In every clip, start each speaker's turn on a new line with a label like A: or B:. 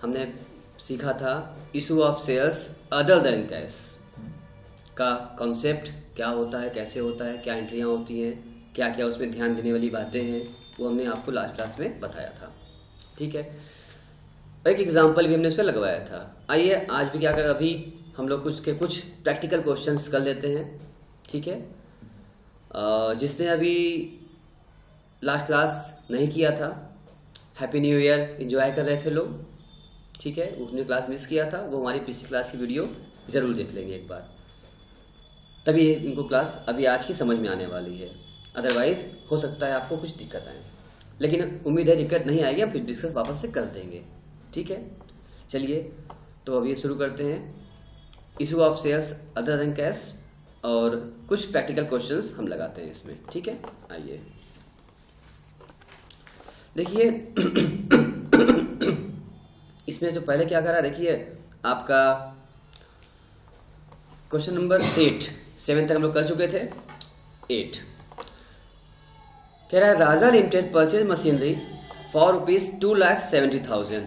A: हमने सीखा था issue of shares other than cash का कॉन्सेप्ट, क्या होता है, कैसे होता है, क्या एंट्रियाँ होती हैं, क्या क्या उसमें ध्यान देने वाली बातें हैं, वो हमने आपको लास्ट क्लास में बताया था। ठीक है, एक एग्जाम्पल भी हमने उसमें लगवाया था। आइए आज भी क्या करें, अभी हम लोग कुछ प्रैक्टिकल क्वेश्चंस कर लेते हैं। ठीक है, जिसने अभी लास्ट क्लास नहीं किया था, हैप्पी न्यू ईयर एंजॉय कर रहे थे लोग। ठीक है, उसने क्लास मिस किया था, वो हमारी पिछली क्लास की वीडियो ज़रूर देख लेंगे एक बार, तभी इनको क्लास अभी आज की समझ में आने वाली है। अदरवाइज हो सकता है आपको कुछ दिक्कत आए, लेकिन उम्मीद है दिक्कत नहीं आएगी, हम फिर डिस्कस वापस से कर देंगे। ठीक है, चलिए तो अभी शुरू करते हैं। Issue of shares other than cash और कुछ प्रैक्टिकल क्वेश्चंस हम लगाते हैं इसमें। ठीक है, आइए देखिए इसमें जो पहले क्या कर रहा है, देखिए आपका क्वेश्चन नंबर 8, 7 तक हम लोग कर चुके थे। 8 कह रहा है Raja limited purchase machinery for ₹2,70,000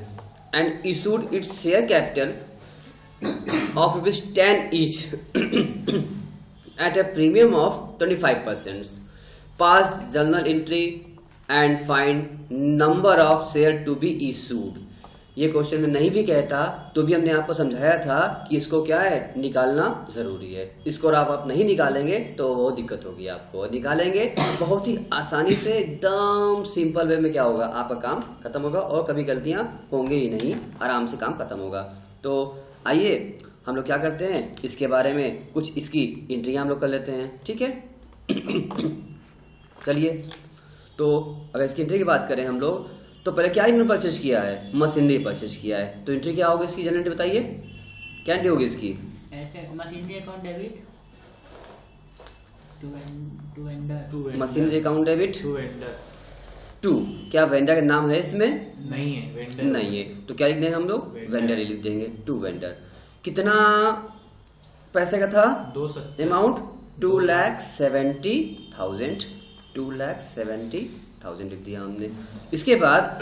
A: and issued its share capital of ₹10 each at a premium of 25%. Pass journal entry and find number of share to be issued. ये क्वेश्चन में नहीं भी कहता तो भी हमने आपको समझाया था कि इसको क्या है, निकालना जरूरी है। इसको और आप नहीं निकालेंगे तो वो दिक्कत होगी आपको। निकालेंगे बहुत ही आसानी से, एकदम सिंपल वे में क्या होगा, आपका काम खत्म होगा और कभी गलतियां होंगे ही नहीं, आराम से काम खत्म होगा। तो आइए हम लोग क्या करते हैं, इसके बारे में कुछ इसकी एंट्रियां हम लोग कर लेते हैं। ठीक है चलिए, तो अगर इसकी एंट्री की बात करें हम लोग, तो पहले क्या इन्होंने परचेज किया है, मशीनरी परचेज किया है। तो एंट्री क्या होगी इसकी, जनरल बताइए क्या एंट्री होगी इसकी।
B: ऐसे machinery account debit to vendor,
A: machinery account debit to, क्या वेंडर का नाम है इसमें,
C: नहीं है, वेंडर
A: नहीं है, तो क्या लिख देंगे हम लोग, वेंडर ही लिख देंगे। टू वेंडर कितना पैसे का था, अमाउंट 2,70,000, 2,70,000 लिख दिया हमने। इसके बाद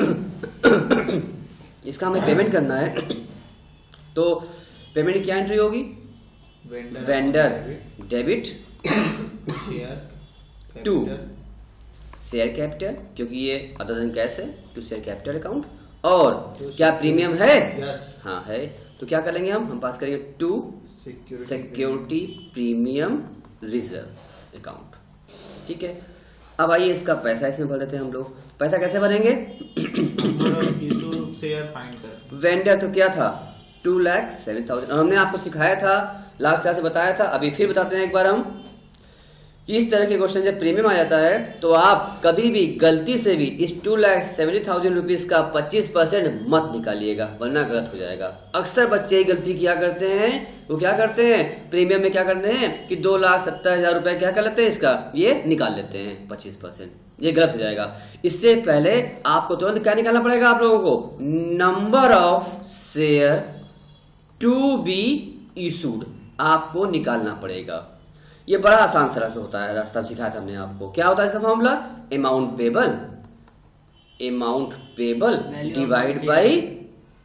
A: इसका हमें पेमेंट करना है, तो पेमेंट की क्या एंट्री होगी, vendor debit to share capital, क्योंकि ये अदर देन कैश है, टू शेयर कैपिटल अकाउंट। और क्या प्रीमियम है, हाँ है, तो क्या करेंगे हम पास करेंगे to security premium reserve account. ठीक है, अब आइए इसका पैसा इसमें भर देते हैं हम लोग। पैसा कैसे भरेंगे, वेंडर तो क्या था 2,70,000, और हमने आपको सिखाया था लास्ट क्लास से बताया था, अभी फिर बताते हैं एक बार हम कि इस तरह के क्वेश्चन जब प्रीमियम आ जाता है तो आप कभी भी गलती से भी इस 2,70,000 रुपीज का 25% मत निकालिएगा, वरना गलत हो जाएगा। अक्सर बच्चे ही गलती किया करते हैं, वो क्या करते हैं प्रीमियम में क्या करते हैं कि 2,70,000 रुपए क्या कर लेते हैं, इसका ये निकाल लेते हैं 25%, ये गलत हो जाएगा। इससे पहले आपको तुरंत क्या निकालना पड़ेगा, आप लोगों को number of share to be issued आपको निकालना पड़ेगा। ये बड़ा आसान सरल से होता है, रास्ता सिखाया था हमने आपको। क्या होता है इसका formula, amount payable divide by,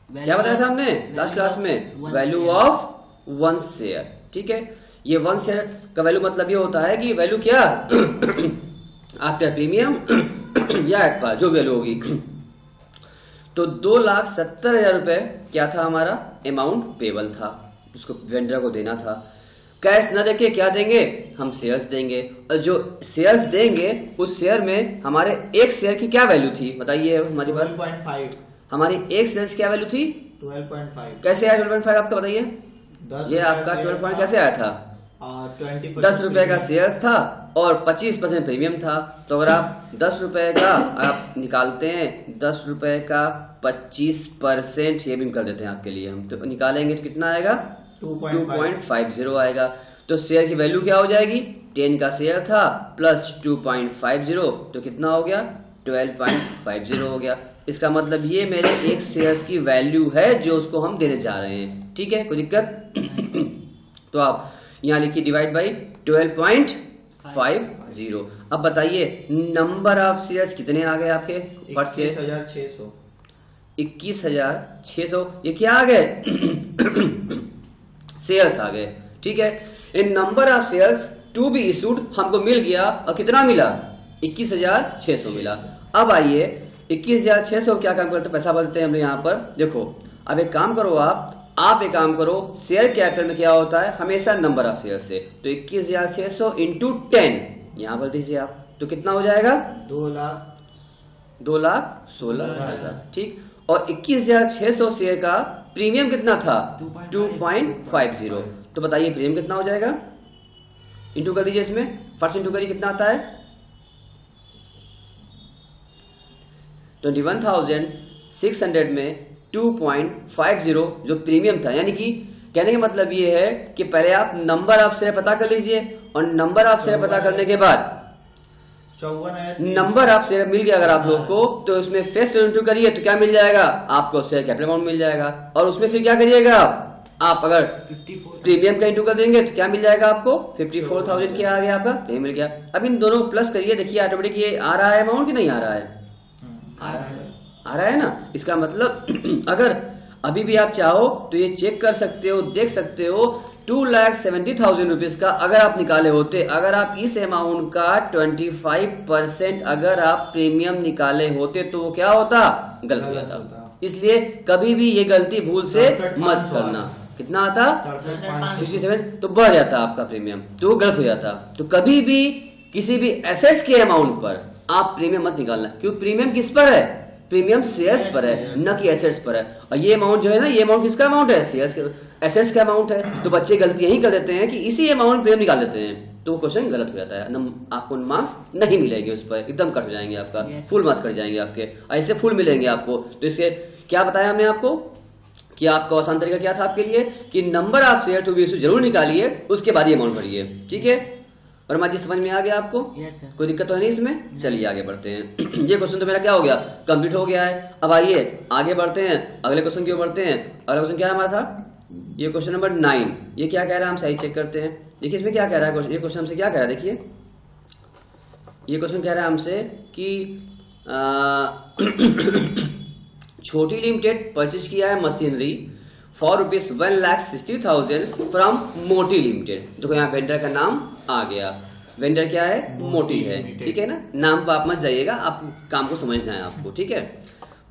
A: क्या बताया था हमने लास्ट क्लास में, वैल्यू ऑफ 1 शेयर। ठीक है, ये 1 शेयर का वैल्यू मतलब ये होता है कि वैल्यू क्या आफ्टर प्रीमियम या एट पार, जो वैल्यू होगी। तो 2,70,000 रुपए क्या था हमारा अमाउंट पेबल था, उसको वेंडर को देना था। कैश न देके क्या देंगे, हम शेयर्स देंगे, और जो शेयर्स देंगे उस शेयर में हमारे एक शेयर की क्या वैल्यू थी, बताइए हमारी बात।
C: 12.5,
A: हमारी एक शेयर की क्या वैल्यू थी,
C: 12.5।
A: कैसे आया 12.5 आपका, बताइए ये आपका 12 कैसे आया था, 10 रुपए का शेयर्स था और 25% प्रीमियम था। तो अगर आप 10 रुपए का आप निकालते हैं, 10 रुपए का 25%, ये भी निकाल देते हैं आपके लिए हम, तो निकालेंगे तो कितना आएगा 2.50 आएगा। तो शेयर की वैल्यू क्या हो जाएगी, 10 का शेयर था प्लस 2.50, तो कितना हो गया 12.50 हो गया। इसका मतलब ये मेरे एक शेयर्स की वैल्यू है जो उसको हम देने जा रहे हैं। ठीक है, कोई दिक्कत तो आप यहाँ लिखिए डिवाइड बाई 12.50। अब बताइए नंबर ऑफ शेयर्स कितने आ गए आपके,
C: 21,600।
A: 21,600 ये क्या आ गए शेयर्स आ गए, ठीक है। In number of shares to be issued हमको मिल गया, और कितना मिला 21,600 मिला। अब आइए 21,600 क्या काम करते पैसा बोलते हैं हमने यहाँ पर, देखो अब एक काम करो आप एक काम करो, शेयर कैपिटल में क्या होता है हमेशा नंबर ऑफ शेयर से, तो 21,600 इंटू 10 यहाँ बोल दीजिए आप, तो कितना हो जाएगा 2,16,000, ठीक। और 21,600 शेयर का प्रीमियम कितना था 2.50, तो बताइए प्रीमियम कितना हो जाएगा, इंटू कर दीजिए इसमें, फर्स्ट इंटू करिए कितना आता है 21,600 में 2.50 जो प्रीमियम था, यानी कि कहने का मतलब ये है कि पहले आप नंबर ऑफ शेयर पता कर लीजिए, और नंबर ऑफ शेयर पता करने के बाद
C: 54
A: नंबर ऑफ शेयर मिल गया अगर आप लोग को, तो उसमें फेस इंटू करिए तो क्या मिल जाएगा आपको, शेयर कैपिटल अमाउंट मिल जाएगा। और उसमें फिर क्या करिएगा आप अगर
B: 54
A: प्रीमियम का इंटू कर देंगे तो क्या मिल जाएगा आपको 54,000 क्या आ गया आपका, ये मिल गया। अब इन दोनों प्लस करिए, देखिए ऑटोमेटिक ये आ रहा है अमाउंट कि नहीं आ रहा है, आ रहा है ना। इसका मतलब अगर अभी भी आप चाहो तो ये चेक कर सकते हो, देख सकते हो 2,70,000 रुपीज का अगर आप निकाले होते, अगर आप इस अमाउंट का 25% अगर आप प्रीमियम निकाले होते तो वो क्या होता, गलत हो जाता। इसलिए कभी भी ये गलती भूल से मत करना। कितना आता 67, तो बढ़ जाता आपका प्रीमियम, तो वो गलत हो जाता। तो कभी भी किसी भी एसेट्स के अमाउंट पर आप प्रीमियम मत निकालना, क्यों प्रीमियम किस पर है, प्रीमियम शेयर्स पर है न कि एसेट्स पर है। और ये अमाउंट जो है ना, ये अमाउंट किसका अमाउंट है, शेयर्स के एसेट्स का अमाउंट है। तो बच्चे गलती यही कर देते हैं कि इसी अमाउंट प्रीमियम निकाल देते हैं, तो वो क्वेश्चन गलत हो जाता है, आपको मार्क्स नहीं मिलेंगे उस पर, एकदम कट हो जाएंगे आपका, फुल मार्क्स कट जाएंगे आपके, ऐसे फुल मिलेंगे आपको। तो इससे क्या बताया हमने आपको कि आपका आसान तरीका क्या था आपके लिए कि number of share to be issued जरूर निकालिए, उसके बाद ये अमाउंट भरिए, ठीक है। और माजी समझ में आ गया आपको, कोई दिक्कत तो है नहीं इसमें। चलिए आगे बढ़ते हैं। ये क्वेश्चन तो मेरा क्या हो गया, कंप्लीट हो गया है। अब आइए आगे बढ़ते हैं, अगले क्वेश्चन की ओर बढ़ते हैं। अगला क्वेश्चन क्या हमारा था, ये क्वेश्चन नंबर 9। ये क्या कह रहा है हम सही चेक करते हैं। देखिए इसमें क्या कह रहा है, ये क्वेश्चन हमसे क्या कह रहा है, देखिए ये क्वेश्चन कह रहा है हमसे कि छोटी लिमिटेड परचेज किया है मशीनरी फॉर रुपीज 1,60,000 फ्रॉम मोटी लिमिटेड। देखो यहाँ वेंडर का नाम आ गया, वेंडर क्या है, मोटी है, ठीक है ना। नाम पर आप मत जाइएगा, आप काम को समझना है आपको, ठीक है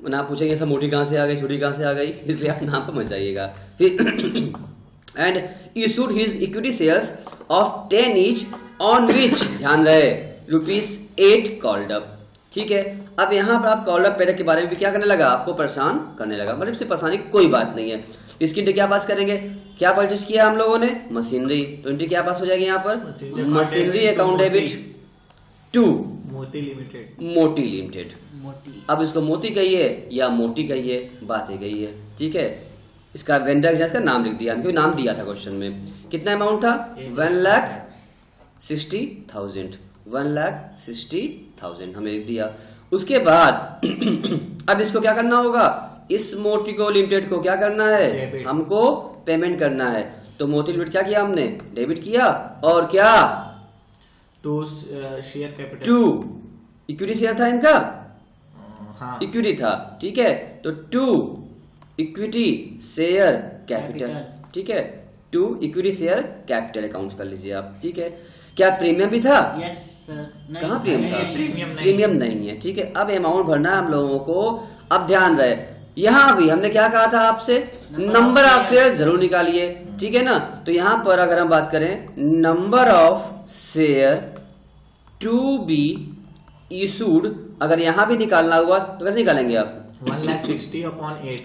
A: ना। आप पूछेंगे सब मोटी कहाँ से आ गई, छोटी कहाँ से आ गई, इसलिए आप नाम पर मत जाइएगा। फिर and issued his equity shares of 10 each on which, ध्यान रहे, ₹8 कॉल्ड अप, ठीक है। अब यहाँ पर आप कॉल अप पेयर के बारे में भी क्या करने लगा, आपको परेशान करने लगा। मतलब इससे परेशानी कोई बात नहीं है। इसकी इंट्री क्या पास करेंगे, क्या परचेज किया हम लोगों ने, मशीनरी, तो इंट्री क्या पास हो जाएगी यहाँ पर, मशीनरी अकाउंट डेबिट टू
C: मोती लिमिटेड,
A: मोटी लिमिटेड। अब इसको मोती कहिए या मोटी कहिए, बात ही गई है, ठीक है। इसका वेंडर इसका नाम लिख दिया, क्योंकि नाम दिया था क्वेश्चन में। कितना अमाउंट था, 1,60,000, 1,60,000 हमें लिख दिया। उसके बाद अब इसको क्या करना होगा, इस मोटी को लिमिटेड को क्या करना है, हमको पेमेंट करना है। तो मोटी लिमिटेड क्या किया हमने, डेबिट किया, और क्या
C: to share capital,
A: to equity share था इनका,
C: हाँ
A: इक्विटी था, ठीक है। तो टू इक्विटी शेयर कैपिटल, ठीक है, to equity share capital account कर लीजिए आप, ठीक है। क्या प्रीमियम भी था, कहाँ प्रीमियम था, प्रीमियम नहीं है, ठीक है। अब अमाउंट भरना है हम लोगों को। अब ध्यान रहे, यहाँ भी हमने क्या कहा था आपसे, नंबर ऑफ शेयर जरूर निकालिए, ठीक है ना। तो यहाँ पर अगर हम बात करें number of share to be issued, अगर यहाँ भी निकालना हुआ तो कैसे निकालेंगे आप,
C: 1,60,8,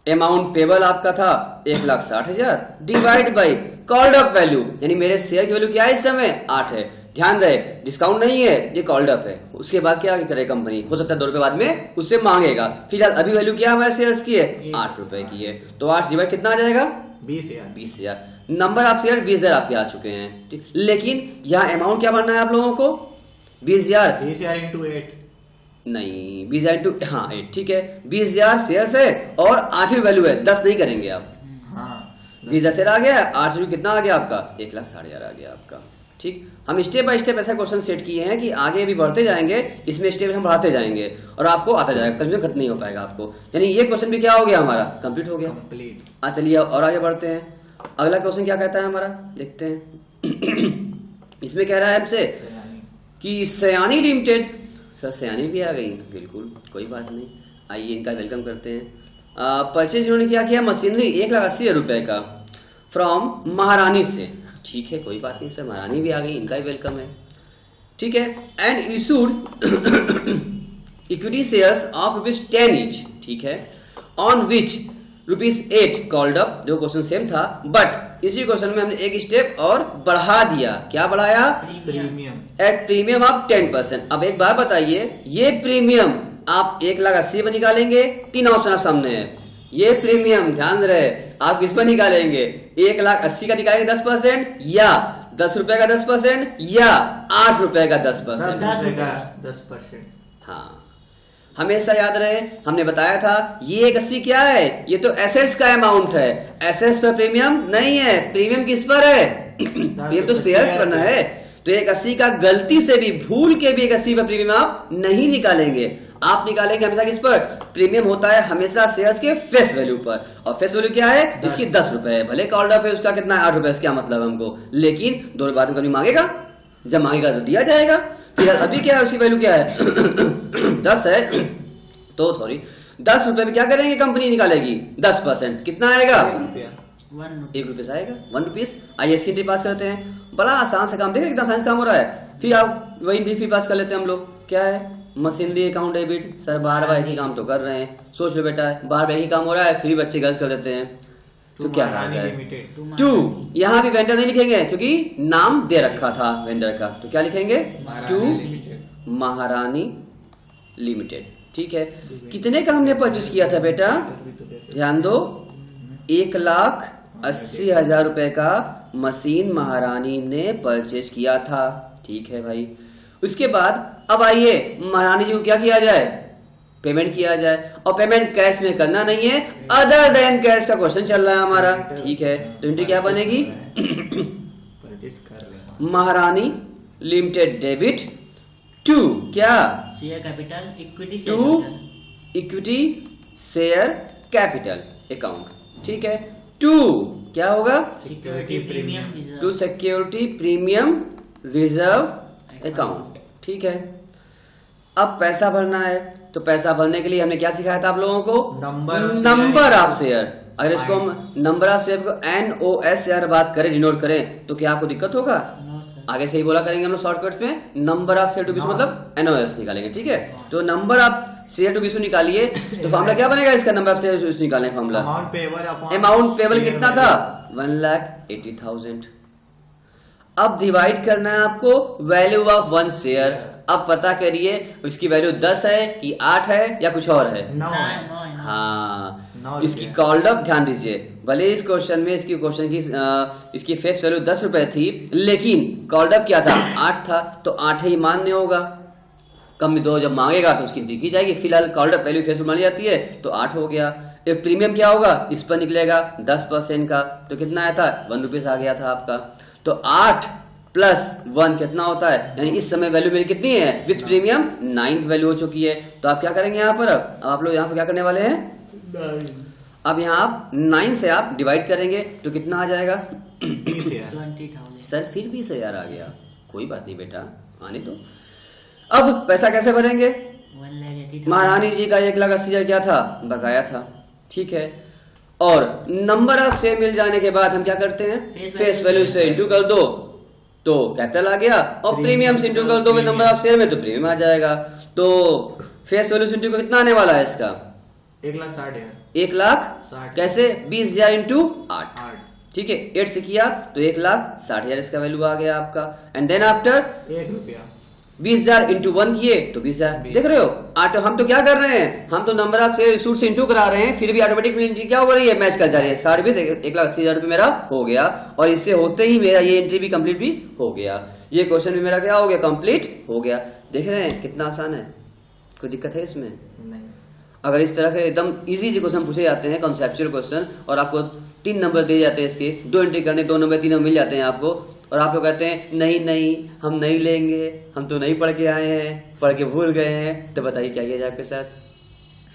A: अमाउंट पेबल आपका था 1,60,000 divide by called up value, यानी मेरे शेयर की वैल्यू क्या है इस समय 8 है। ध्यान रहे डिस्काउंट नहीं है, ये कॉल्ड अप है। उसके बाद क्या करे कंपनी, हो सकता है 2 रुपए बाद में उससे मांगेगा। फिलहाल अभी वैल्यू क्या हमारे शेयर्स की है, 8 रुपए की है। तो 8 डिवाइड कितना आ जाएगा, 20,000। नंबर ऑफ शेयर 20,000 आपके आ चुके हैं, ठीक। लेकिन यहाँ अमाउंट क्या बनना है आप लोगों को, 20,000
C: इंटू 8
A: नहीं, 20,000 इंटू 8, ठीक है। 20,000 शेयर्स है और 8वीं वैल्यू है, 10 नहीं करेंगे आप।
C: हाँ
A: 20,000 शेयर आ गया, 8 से कितना आ गया आपका, 1,60,000 आ गया आपका, ठीक, हम स्टेप बाय स्टेप ऐसा क्वेश्चन सेट किए हैं कि आगे भी बढ़ते जाएंगे, इसमें स्टेप हम बढ़ाते जाएंगे और आपको आता जाएगा, कभी खत्म नहीं हो पाएगा आपको। यानी ये क्वेश्चन भी क्या हो गया हमारा, कंप्लीट हो गया।
C: कंप्लीट।
A: चलिए और आगे बढ़ते हैं। अगला क्वेश्चन क्या कहता है हमारा, देखते हैं। इसमें कह रहा है हमसे कि सयानी लिमिटेड, सर सयानी भी आ गई, बिल्कुल कोई बात नहीं, आइए इनका वेलकम करते हैं। परचेज इन्होंने क्या किया, मशीनरी 1,80,000 रुपए का फ्रॉम महारानी से, ठीक है कोई बात नहीं सर, महारानी भी आ गई, इनका भी वेलकम है, ठीक है। And issued equity shares of ₹10 each, ठीक है, ऑन विच ₹8 कॉल्ड अप, जो क्वेश्चन सेम था, बट इसी क्वेश्चन में हमने एक स्टेप और बढ़ा दिया। क्या बढ़ाया,
C: प्रीमियम
A: एट प्रीमियम ऑफ 10%। अब एक बात बताइए, ये प्रीमियम आप 1,80,000 पर निकालेंगे, 3 ऑप्शन आप सामने है, ये प्रीमियम ध्यान रहे आप किस पर निकालेंगे, 1,80,000 का निकालेंगे 10%, या 10 रुपए का 10%, या 8 रुपए का 10%।
C: 10%।
A: हाँ, हमेशा याद रहे, हमने बताया था ये 1,80 क्या है, ये तो एसेट्स का अमाउंट है, एसेट्स पर प्रीमियम नहीं है, प्रीमियम किस पर है, प्रीमियम तो शेयर्स पर ना है। तो 1,80 का गलती से भी, भूल के भी 1,80 पर प्रीमियम आप नहीं निकालेंगे, आप निकालेंगे हमेशा किस पर, प्रीमियम होता है हमेशा शेयर्स के फेस वैल्यू पर, और फेस वैल्यू क्या है, इसकी 10 रुपए है, भले कॉल्ड अप है उसका कितना है 8 रुपए, क्या मतलब हमको, लेकिन 2 रुपए बाद में कभी मांगेगा, जब मांगेगा तो दिया जाएगा। फिर अभी क्या है, उसकी वैल्यू क्या है 10 है, तो सॉरी 10 रुपए में क्या करेंगे, कंपनी निकालेगी 10%, कितना आएगा, 1 रुपीस आएगा, 1 रुपीस। आइए इसकी एंट्री पास करते हैं, बड़ा आसान से काम, देखिए कितना आसान काम हो रहा है। फिर आप वही एंट्री पास कर लेते हैं हम लोग, क्या है, मशीनरी अकाउंट डेबिट। सर बार बार एक ही काम तो कर रहे हैं, सोच लो बेटा, बार बार एक ही काम हो रहा है, फिर बच्चे गलत कर देते हैं, तो क्या कहा जाए, 2, यहाँ भी वेंडर नहीं लिखेंगे क्योंकि नाम दे रखा था वेंडर का, तो क्या लिखेंगे, 2 महारानी लिमिटेड, ठीक है। कितने का हमने परचेज किया था बेटा, ध्यान दो, 1,80,000 रुपए का मशीन महारानी ने परचेज किया था, ठीक है भाई। उसके बाद अब आइए महारानी जी को क्या किया जाए, पेमेंट किया जाए, और पेमेंट कैश में करना नहीं है, अदर देन कैश का क्वेश्चन चल रहा है हमारा, ठीक है। तो एंट्री क्या बनेगी, महारानी लिमिटेड डेबिट टू क्या,
B: share capital equity,
A: to equity share capital account, ठीक है। टू क्या होगा,
B: security premium,
A: to security premium reserve account, ठीक है। अब पैसा भरना है, तो पैसा भरने के लिए हमने क्या सिखाया था आप लोगों को, नंबर ऑफ शेयर। अगर इसको हम नंबर ऑफ शेयर को NOS से बात करें, डिनोट करें, तो क्या आपको दिक्कत होगा, आगे से ही बोला करेंगे हम लोग शॉर्टकट में, number of share to be मतलब NOS निकालेंगे, ठीक है। तो number of share to be निकालिए, तो फॉर्मूला क्या बनेगा इसका, नंबर ऑफ शेयर निकालने का फॉर्मूला, अमाउंट पेबल कितना था, 1,80,000। अब डिवाइड करना है आपको वैल्यू ऑफ 1 शेयर। अब पता करिए उसकी वैल्यू 10 है कि 8 है या कुछ और है,
B: 9
A: हाँ, इसकी कॉल्ड अप ध्यान दीजिए, भले इस क्वेश्चन में इसकी फेस वैल्यू 10 रुपए थी, लेकिन कॉल्ड अप क्या था, 8 था, तो 8 ही मान्य होगा, कम में 2 जब मांगेगा तो उसकी गिनती की जाएगी। फिलहाल कॉल्ड अप वैल्यू फेस मानी जाती है, तो 8 हो गया। एक प्रीमियम क्या होगा, इस पर निकलेगा 10% का, तो कितना आया था, 1 रुपीस आ गया था आपका। तो 8 प्लस 1 कितना होता है, यानी इस समय वैल्यू मेरी कितनी है, विथ प्रीमियम 9 वैल्यू हो चुकी है। तो आप क्या करेंगे यहाँ पर, अब आप लोग यहाँ पर क्या करने वाले हैं,
C: 9।
A: अब यहाँ आप 9 से आप डिवाइड करेंगे तो कितना आ जाएगा,
B: 20,000।
A: सर फिर 20,000 आ गया, कोई बात नहीं बेटा, आने दो। अब पैसा कैसे भरेंगे,
B: 1,80,000
A: महारानी जी का 1,80,000 क्या था, बकाया था, ठीक है। और नंबर ऑफ शेयर मिल जाने के बाद हम क्या करते हैं, फेस वैल्यू से इंटू कर दो तो कैपिटल आ गया, और प्रीमियम से इंटू कर दोगे नंबर ऑफ शेयर में तो प्रीमियम आ जाएगा। तो फेस वैल्यू से इंटू कितना आने वाला है इसका,
C: 1,60,000।
A: 1,60,000 कैसे, 20,000 इंटू 8, ठीक है। 8 से किया तो 1,60,000 इसका वैल्यू आ गया आपका। एंड देन आफ्टर
C: 1 रुपया
A: 20,000 इंटू 1 किए तो 20,000, देख रहे हो। हम तो क्या कर रहे हैं, हम तो नंबर ऑफ शेयर इशूड से इंटू करा रहे हैं, फिर भी ऑटोमेटिक क्या हो रही है, मैच कर जा रही है। 60 1,80,000 रुपये मेरा हो गया, और इससे होते ही मेरा ये एंट्री भी कंप्लीट भी हो गया, ये क्वेश्चन भी मेरा क्या हो गया, कंप्लीट हो गया। देख रहे हैं कितना आसान है, कोई दिक्कत है इसमें
C: नहीं।
A: अगर इस तरह के एकदम इजी क्वेश्चन पूछे जाते हैं, कॉन्सेप्चुअल क्वेश्चन, और आपको 3 नंबर दिए जाते हैं इसके, 2 एंट्री करने, 2 नंबर 3 नंबर मिल जाते हैं आपको, और आप लोग कहते हैं नहीं नहीं हम नहीं लेंगे, हम तो नहीं पढ़ के आए हैं, पढ़ के भूल गए हैं, तो बताइए क्या किया जाए आपके साथ?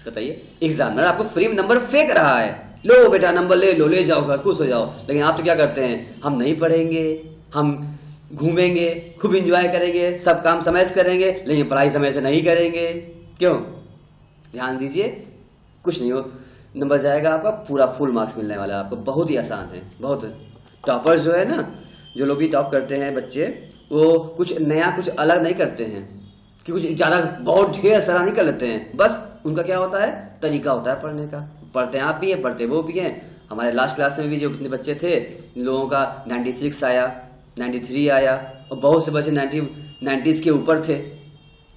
A: बताइए, एग्जामिनर आपको फ्री में नंबर फेंक रहा है, लो बेटा नंबर ले लो, ले जाओ घर, खुश हो जाओ। लेकिन आप तो क्या करते हैं, हम नहीं पढ़ेंगे, हम घूमेंगे, खूब इंजॉय करेंगे, सब काम समय से करेंगे, लेकिन पढ़ाई समय से नहीं करेंगे। क्यों? ध्यान दीजिए, कुछ नहीं हो, नंबर जाएगा आपका, पूरा फुल मार्क्स मिलने वाला है आपको। बहुत ही आसान है, बहुत। टॉपर्स जो है ना, जो लोग भी टॉप करते हैं बच्चे, वो कुछ नया कुछ अलग नहीं करते हैं कि कुछ ज़्यादा बहुत ढेर सारा नहीं कर लेते हैं। बस उनका क्या होता है, तरीका होता है पढ़ने का। पढ़ते हैं आप भी हैं, पढ़ते वो भी हैं। हमारे लास्ट क्लास में भी जो कितने बच्चे थे, लोगों का 96 आया, 93 आया, और बहुत से बच्चे 90s के ऊपर थे।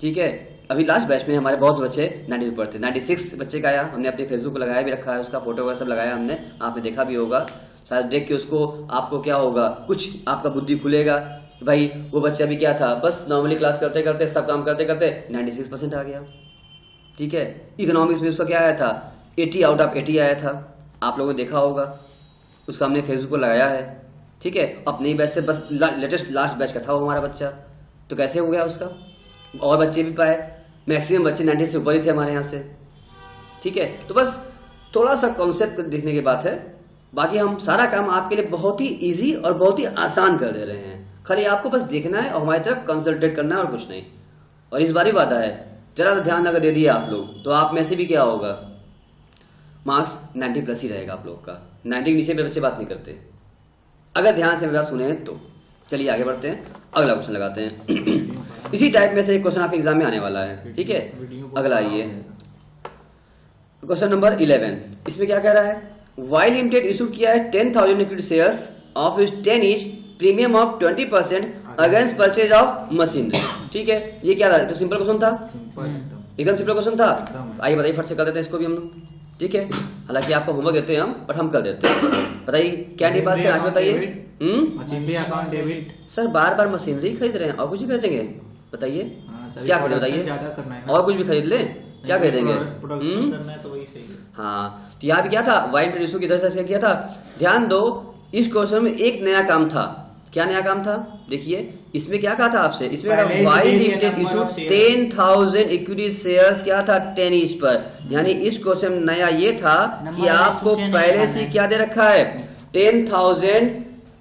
A: ठीक है, अभी लास्ट बैच में हमारे बहुत बच्चे 90 ऊपर थे। 96 बच्चे का आया, हमने अपने फेसबुक पर लगाया भी रखा है, उसका फोटो वगैरह सब लगाया हमने, आपने देखा भी होगा शायद। देख के उसको आपको क्या होगा, कुछ आपका बुद्धि खुलेगा कि भाई वो बच्चा भी क्या था, बस नॉर्मली क्लास करते करते सब काम करते करते 96% आ गया। ठीक है, इकोनॉमिक्स में उसका क्या आया था, 80 आउट ऑफ 80 आया था, आप लोगों ने देखा होगा, उसका हमने फेसबुक पर लगाया है। ठीक है, अपने ही बैच से, बस लेटेस्ट लास्ट बैच का था वो हमारा बच्चा, तो कैसे हो गया उसका? और बच्चे भी पाए, मैक्सिमम बच्चे 90 से ऊपर ही थे हमारे यहाँ से। ठीक है, तो बस थोड़ा सा कॉन्सेप्ट देखने की बात है, बाकी हम सारा काम आपके लिए बहुत ही इजी और बहुत ही आसान कर दे रहे हैं। खाली आपको बस देखना है और हमारी तरफ कंसंट्रेट करना है और कुछ नहीं। और इस बार ही वादा है, जरा सा ध्यान अगर दे दिए आप लोग तो आप में से भी क्या होगा, मार्क्स 90+ ही रहेगा आप लोग का। 90 के नीचे बच्चे बात नहीं करते, अगर ध्यान से मेरा सुने तो। चलिए आगे बढ़ते हैं, अगला क्वेश्चन लगाते हैं। इसी टाइप में से एक क्वेश्चन आपके एग्जाम में आने वाला है। ठीक है, अगला आइए, क्वेश्चन नंबर 11। इसमें क्या कह रहा है, वाई लिमिटेड इशू किया है 10,000 इक्विटी शेयर्स ऑफ इस 10 each premium of 20% against purchase of machinery. ठीक है, ये क्या था, तो सिंपल क्वेश्चन था, एकदम सिंपल क्वेश्चन था। आइए बताइए, फट से कर देते हैं इसको भी हम लोग। ठीक है, हालांकि आपको होमवर्क देते हैं हम, बट हम कर देते हैं। बताइए क्या नहीं पास है, बताइए।
C: Machinery account debit.
A: सर बार बार मशीनरी खरीद रहे हैं और कुछ भी खरीदेंगे, बताइए क्या खरीदे, बताइए और कुछ भी खरीद ले, क्या खरीदेंगे? हाँ, तो यहाँ भी क्या था, वाई इंट्रोड्यूस की तरह से किया था। ध्यान दो, इस क्वेश्चन में एक नया काम था। क्या नया काम था, देखिए इसमें क्या कहा था आपसे, इसमें Y limited issue 10,000 equity shares क्या था 10 ईच पर। यानी इस क्वेश्चन में नया ये था कि आपको पहले से क्या दे रखा है, 10,000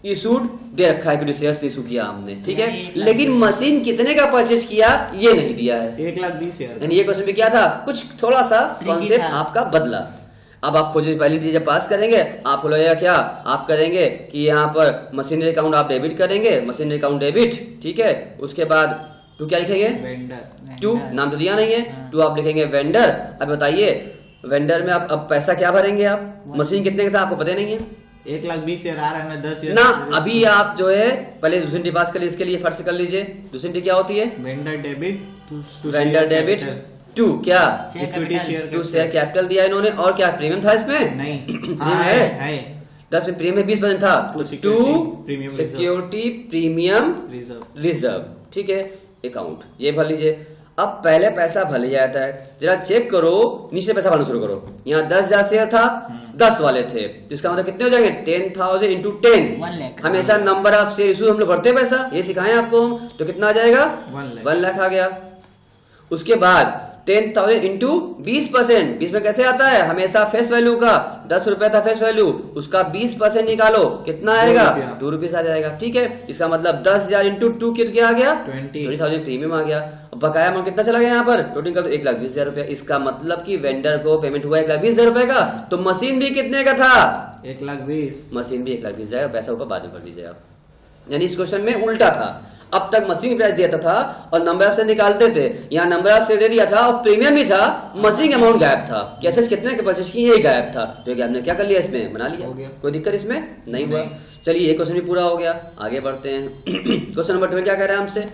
A: इशूड दे रखा है, इक्विटी शेयर्स इशू किया हमने। ठीक है, लेकिन मशीन कितने का परचेज किया ये नहीं दिया है,
C: 1,20,000।
A: यानी ये क्वेश्चन में क्या था, कुछ थोड़ा सा कॉन्सेप्ट आपका बदला। अब आप खोजिए, पहली चीजें पास करेंगे, आपको लगेगा क्या, आप करेंगे कि यहाँ पर मशीनरी अकाउंट आप डेबिट करेंगे, मशीनरी अकाउंट डेबिट। ठीक है, उसके बाद टू क्या लिखेंगे,
C: वेंडर।
A: टू नाम तो दिया नहीं है, टू आप लिखेंगे वेंडर। अब बताइए वेंडर में आप अब पैसा क्या भरेंगे, आप मशीन कितने का था आपको पता नहीं है,
C: 1,20,000 आ रहा है ना, 10,000
A: ना। अभी आप जो है पहले दूसरी टी पास कर लीजिए, इसके लिए फर्स्ट कर लीजिए। दूसरी टी क्या होती है,
C: vendor debit,
A: vendor debit to क्या,
C: equity share,
A: to share capital दिया इन्होंने, और क्या प्रीमियम था इसमें,
C: नहीं
A: प्रीमियम है 10 में, प्रीमियम 20% था, टू सिक्योरिटी प्रीमियम रिजर्व। ठीक है, अकाउंट ये भर लीजिए। अब पहले पैसा भर लिया जाता है, जरा चेक करो नीचे पैसा भरना शुरू करो। यहाँ 10,000 शेयर था, 10 वाले थे, जिसका मतलब कितने हो जाएंगे, 10,000 इंटू 10। हमेशा नंबर ऑफ शेयर इशू हम लोग भरते पैसा, ये सिखाएं आपको, तो कितना आ जाएगा, 1 लाख आ गया। उसके बाद 10,000 इंटू 20%, 20 में कैसे आता है, हमेशा फेस वैल्यू का, 10 रुपया था फेस वैल्यू, उसका 20% निकालो, कितना आएगा, 2 रुपये आ जाएगा। ठीक है, इसका मतलब 10,000 इंटू 2 कितना आ गया, 20,000 प्रीमियम आ गया। अब बकाया अमाउंट कितना चला गया यहाँ पर, टोटल का 1,20,000 रुपया। इसका मतलब कि वेंडर को पेमेंट हुआ 1,20,000 रुपए का, तो मशीन भी कितने का था,
C: 1,20,000।
A: मशीन भी 1,20,000, पैसा ऊपर बाद में भर दीजिए आप। यानी इस क्वेश्चन में उल्टा था, अब तक मशीन प्राइस दिया था और नंबर ऑफ शेयर निकालते थे, यहाँ नंबर ऑफ शेयर दे दिया था और प्रीमियम भी था, मशीन अमाउंट गायब था। कैसे कितने के परचेज की, ये गायब था, तो क्या आपने क्या कर लिया, इसमें बना लिया, कोई दिक्कत इसमें नहीं हुआ। चलिए ये क्वेश्चन भी पूरा हो गया, आगे बढ़ते हैं। क्वेश्चन नंबर 12 क्या कह रहा है हमसे,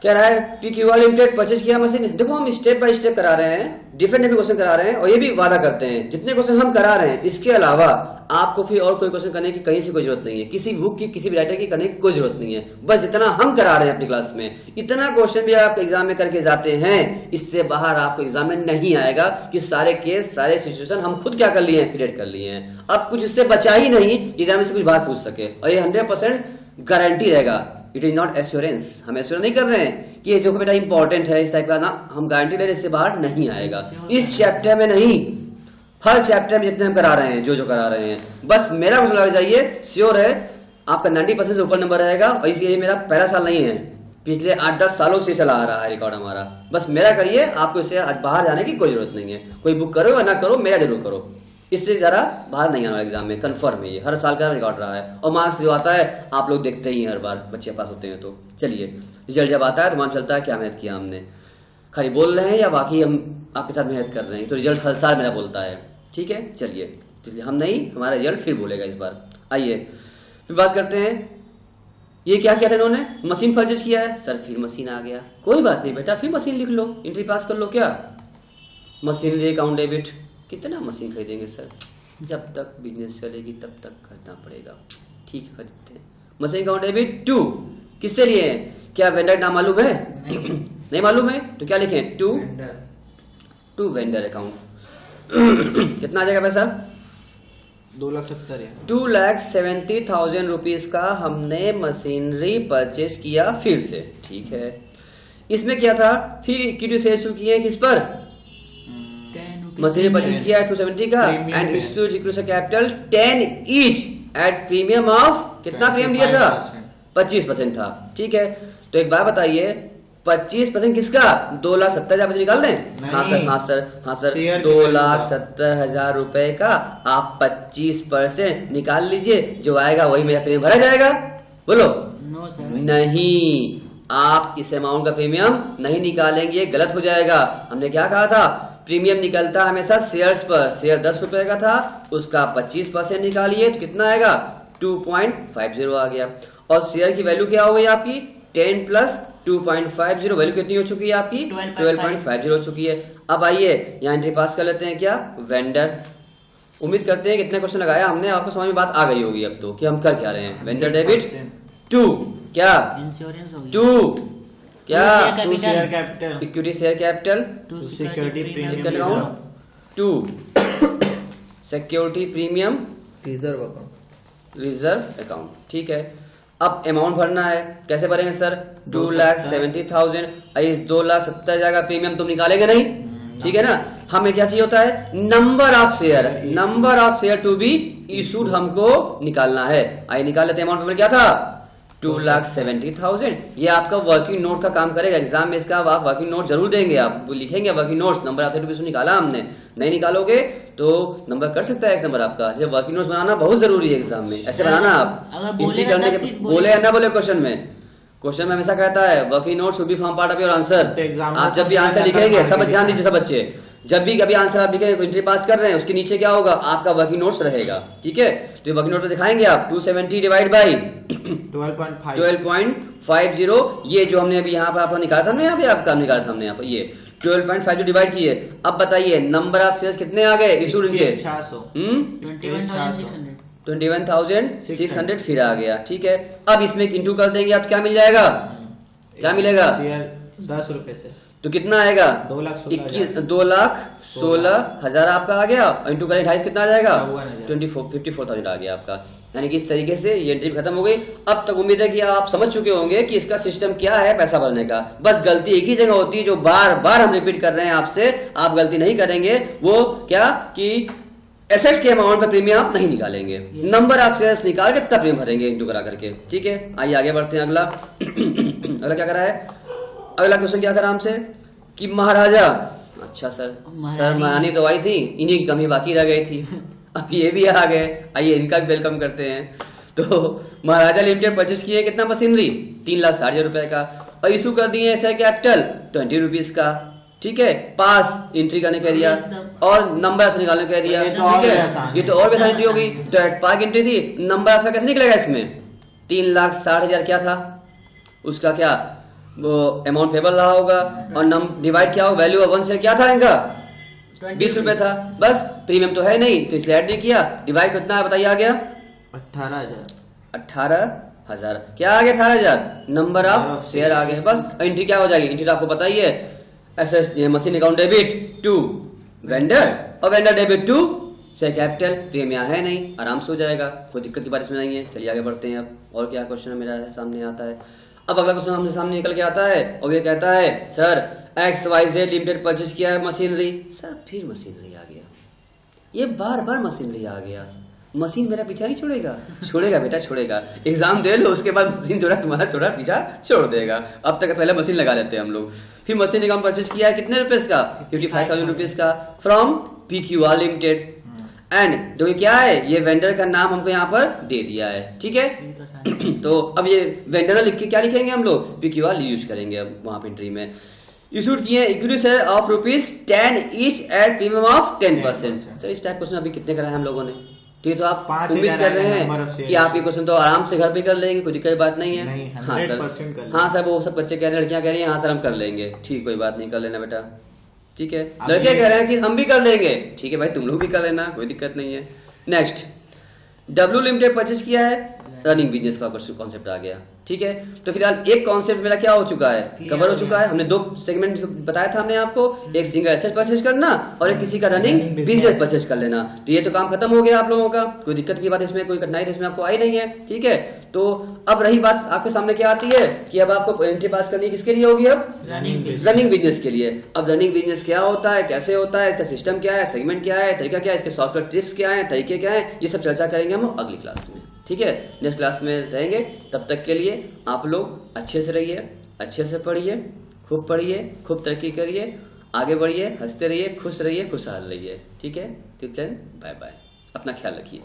A: कह रहा है पीक्यूआर लिमिटेड परचेज किया मशीन। देखो हम स्टेप बाय स्टेप करा रहे हैं, डिफरेंट टाइप के क्वेश्चन करा रहे हैं और ये भी वादा करते हैं जितने क्वेश्चन हम करा रहे हैं इसके अलावा आपको फिर और कोई क्वेश्चन करने की कहीं से कोई जरूरत नहीं है, किसी बुक की किसी भी राइटर की करने की कोई जरूरत नहीं है। बस जितना हम करा रहे हैं अपनी क्लास में इतना क्वेश्चन भी आप एग्जाम में करके जाते हैं, इससे बाहर आपको एग्जाम में नहीं आएगा कि सारे केस सारे सिचुएशन हम खुद क्या कर लिए हैं, क्रिएट कर लिए हैं। अब कुछ इससे बचा ही नहीं कि एग्जाम में से कुछ बात पूछ सके, और ये 100% गारंटी रहेगा। इट इज नॉट एश्योरेंस, हम एश्योरेंस नहीं कर रहे हैं कि ये जो बेटा इंपॉर्टेंट है इस टाइप का ना, हम गारंटी ले रहे हैं इससे बाहर नहीं आएगा। इस चैप्टर में नहीं, हर चैप्टर में जितने हम करा रहे हैं जो करा रहे हैं, बस मेरा क्वेश्चन लग जाइए, श्योर है आपका 90% से ऊपर नंबर रहेगा। और ये मेरा पहला साल नहीं है, पिछले 8-10 सालों से चला आ रहा है रिकॉर्ड हमारा। बस मेरा करिए, आपको इससे बाहर जाने की कोई जरूरत नहीं है। कोई बुक करो या ना करो, मेरा जरूर करो, इससे जरा बाहर नहीं आना एग्जाम में, कंफर्म है। ये हर साल का रिकॉर्ड रहा है और मार्क्स जो आता है आप लोग देखते ही हैं, हर बार बच्चे पास होते हैं। तो चलिए रिजल्ट जब आता है तो मालूम चलता है क्या मेहनत किया हमने, खाली बोल रहे हैं या बाकी हम आपके साथ मेहनत कर रहे हैं। तो रिजल्ट हर साल मेरा बोलता है, ठीक है। चलिए इसलिए हम नहीं, हमारा रिजल्ट फिर बोलेगा इस बार। आइए फिर बात करते हैं, ये क्या किया था इन्होंने, मशीन परचेज किया है। सर फिर मशीन आ गया, कोई बात नहीं बेटा, फिर मशीन लिख लो, एंट्री पास कर लो। क्या मशीनरी अकाउंट डेबिट, कितना मशीन खरीदेंगे सर, जब तक बिजनेस चलेगी तब तक खरीदना पड़ेगा, ठीक है खरीदते हैं। मशीन अकाउंट डेबिट 2 किससे लिए हैं, क्या वेंडर नाम मालूम है? नहीं मालूम है तो क्या लिखें, टू वेंडर अकाउंट। कितना आ जाएगा पैसा,
C: 2,70,000
A: 2,70,000 रुपीज का हमने मशीनरी परचेज किया फिर से, ठीक है। इसमें क्या था, फिर इक्विटी से इशू किए किस पर, मशीनरी परचेज किया 270 का and issued equity capital 10 each at premium of, कितना प्रीमियम लिया था, 25% था, ठीक है। तो एक बात बताइए, 25% किसका, 2,70,000 निकाल दें? हाँ सर 2,70,000 रुपए का आप 25% निकाल लीजिए, जो आएगा वही मेरा प्रीमियम भरा जाएगा। बोलो
B: नो सर,
A: नहीं, आप इस अमाउंट का प्रीमियम नहीं निकालेंगे, गलत हो जाएगा। हमने क्या कहा था, प्रीमियम निकलता हमेशा शेयर्स पर, शेयर 10 रुपए का था, उसका 25% निकालिए तो कितना आएगा, 2.50 आ गया। और शेयर की वैल्यू क्या हो गई आपकी, 10 प्लस 2.50, वैल्यू कितनी हो चुकी है आपकी, 12.50 हो चुकी है। अब आइए यहाँ एंट्री पास कर लेते हैं, क्या, वेंडर। उम्मीद करते हैं कितने क्वेश्चन लगाया हमने, आपको समझ में बात आ गई होगी अब तो कि हम कर क्या रहे हैं। वेंडर डेबिट 2, क्या
B: इंश्योरेंस हो गया,
A: 2 क्या,
C: to share capital,
A: equity share capital,
B: to
C: security premium
A: account, 2 security premium reserve account, ठीक है। अब अमाउंट भरना है, कैसे भरेंगे सर, 2,70,000, इस 2,70,000 का प्रीमियम तुम निकालेंगे नहीं, ठीक है ना। हमें क्या चाहिए होता है, number of share to be issued हमको निकालना है। आइए निकाल लेते हैं। अमाउंट क्या था, 2,70,000। ये आपका वर्किंग नोट का काम करेगा एग्जाम में, इसका आप वर्किंग नोट जरूर देंगे, आप लिखेंगे working notes, number of share निकाला हमने, नहीं निकालोगे तो नंबर कर सकता है 1 नंबर आपका। जब वर्किंग नोट्स बनाना बहुत जरूरी है एग्जाम में, ऐसे बनाना आप, एंट्री करने के बोले या ना बोले क्वेश्चन में हमेशा कहता है working note should be form part of your answer. आप जब भी आंसर लिखेंगे, सब ध्यान दीजिए सब बच्चे, जब भी कभी आंसर आप लिखेंगे, एंट्री पास कर रहे हैं, उसके नीचे क्या होगा, आपका वर्किंग नोट्स रहेगा, ठीक है। तो वर्किंग नोट पे दिखाएंगे आप 270 डिवाइड बाई 12.50, ये जो हमने अभी यहाँ पे आपका निकाला था, यहाँ पे आपका निकाला था हमने यहाँ पे, ये 12.50 डिवाइड किए। अब बताइए नंबर ऑफ शेयर्स कितने आ गए इशूड इनके, 21,600 फिर आ गया, ठीक है। अब इसमें इंटू कर देंगे, आप क्या मिल जाएगा, क्या मिलेगा,
C: 10 रुपए से,
A: तो कितना आएगा,
C: 2,16,000
A: आपका आ गया, इंटू करें 2.5 कितना आ जाएगा,
C: 54,000
A: 54,000 आ गया आपका। यानी कि इस तरीके से ये एंट्री खत्म हो गई। अब तक उम्मीद है कि आप समझ चुके होंगे कि इसका सिस्टम क्या है पैसा भरने का। बस गलती एक ही जगह होती है जो बार बार हम रिपीट कर रहे हैं आपसे, आप गलती नहीं करेंगे, वो क्या कि एसेट्स के अमाउंट पे प्रीमियम आप नहीं निकालेंगे, नंबर ऑफ शेयर्स निकाल के तब प्रीमियम भरेंगे इंटू करा करके, ठीक है। आइए आगे बढ़ते हैं। अगला अगला क्या करा है, अगला क्वेश्चन क्या करा हमसे कि महाराजा, अच्छा सर महारानी तो आई थी, इन्हीं की कमी बाकी रह गई थी, अब ये भी आ गए। आइए इनका भी वेलकम करते हैं। तो महाराजा लिमिटेड परचेज किए कितना मशीनरी, 3,60,000 रुपए का, और इशू कर दिए शेयर कैपिटल 20 रुपीज का, ठीक है। पास एंट्री करने कह दिया और नंबर से निकालने कह दिया, ठीक है। ये तो और भी आसान एंट्री होगी, तो एट पार्क एंट्री थी, नंबर ऐसा कैसे निकलेगा इसमें, 3,60,000 क्या था उसका, क्या वो अमाउंट फेबल रहा होगा, और नम डिवाइड क्या हो, वैल्यू ऑफ 1 से क्या था इनका 20 रुपए था, बस प्रीमियम तो है नहीं तो इसलिए ऐड नहीं किया। डिवाइड कितना है बताइए, आ गया 18,000। क्या आ गया 18,000, नंबर ऑफ शेयर आ गए, बस एंट्री क्या हो जाएगी, एंट्री तो आपको पता ही है, asset machine account debit to vendor और vendor debit to share capital. Premium यहाँ है नहीं, आराम से हो जाएगा, कोई दिक्कत की बात इसमें नहीं है। चलिए आगे बढ़ते हैं अब, और क्या क्वेश्चन मेरा सामने आता है। अब अगला क्वेश्चन हमसे सामने निकल के आता है और ये कहता है सर XYZ लिमिटेड परचेज किया है मशीनरी। सर फिर मशीनरी आ गया, ये बार बार मशीनरी आ गया, मशीन मेरा पीछा ही छोड़ेगा, छोड़ेगा बेटा छोड़ेगा, एग्जाम दे लो उसके बाद मशीन तुम्हारा छोड़ा पीछा छोड़ देगा। अब तक पहले मशीन लगा लेते हैं हम लोग। फिर मशीन निगम परचेज किया है कितने रुपए का, 55,000 रुपीज का, फ्रॉम PQR लिमिटेड। एंड जो क्या है, ये वेंडर का नाम हमको यहाँ पर दे दिया है, ठीक है। तो अब ये वेंडर लिख के क्या लिखेंगे हम लोग, PQR यूज करेंगे अब वहां पे एंट्री में। इशूड किए equity share of ₹10 each at premium of 10%। Sir इस टाइप क्वेश्चन अभी कितने कराए हम लोगों ने, तो ये तो आप उम्मीद कर रहे हैं कि आप ये क्वेश्चन तो आराम से घर पे कर लेंगे, कोई दिक्कत बात नहीं है। हाँ सर, हाँ सर, वो सब बच्चे कह रहे हैं, लड़कियां कह रही हैं हाँ सर हम कर लेंगे, ठीक कोई बात नहीं, कर लेना बेटा, ठीक है। लड़के कह रहे हैं कि हम भी कर लेंगे, ठीक है भाई तुम लोग भी कर लेना, कोई दिक्कत नहीं है। नेक्स्ट, W लिमिटेड परचेज किया है, रनिंग बिजनेस का कॉन्सेप्ट आ गया, ठीक है। तो फिलहाल एक कॉन्सेप्ट मेरा क्या हो चुका है, कवर हो चुका है। हमने 2 सेगमेंट बताया था हमने आपको, एक सिंगल एसेट परचेज करना और एक किसी का रनिंग बिजनेस परचेज कर लेना। तो ये तो काम खत्म हो गया आप लोगों का, कोई दिक्कत की बात इसमें, कोई कठिनाई इसमें आपको आई नहीं है, ठीक है। तो अब रही बात आपके सामने क्या आती है कि अब आपको एंट्री पास करनी किसके लिए होगी, अब रनिंग बिजनेस के लिए। अब रनिंग बिजनेस क्या होता है, कैसे होता है, इसका सिस्टम क्या है, सेगमेंट क्या है, तरीका क्या है, इसके सॉफ्टवेयर ट्रिक्स क्या है, तरीके क्या है, ये सब चर्चा करेंगे हम अगली क्लास में, ठीक है। नेक्स्ट क्लास में रहेंगे, तब तक के लिए आप लोग अच्छे से रहिए, अच्छे से पढ़िए, खूब तरक्की करिए, आगे बढ़िए, हंसते रहिए, खुश रहिए, खुशहाल रहिए, ठीक है। टिल देन बाय बाय, अपना ख्याल रखिए।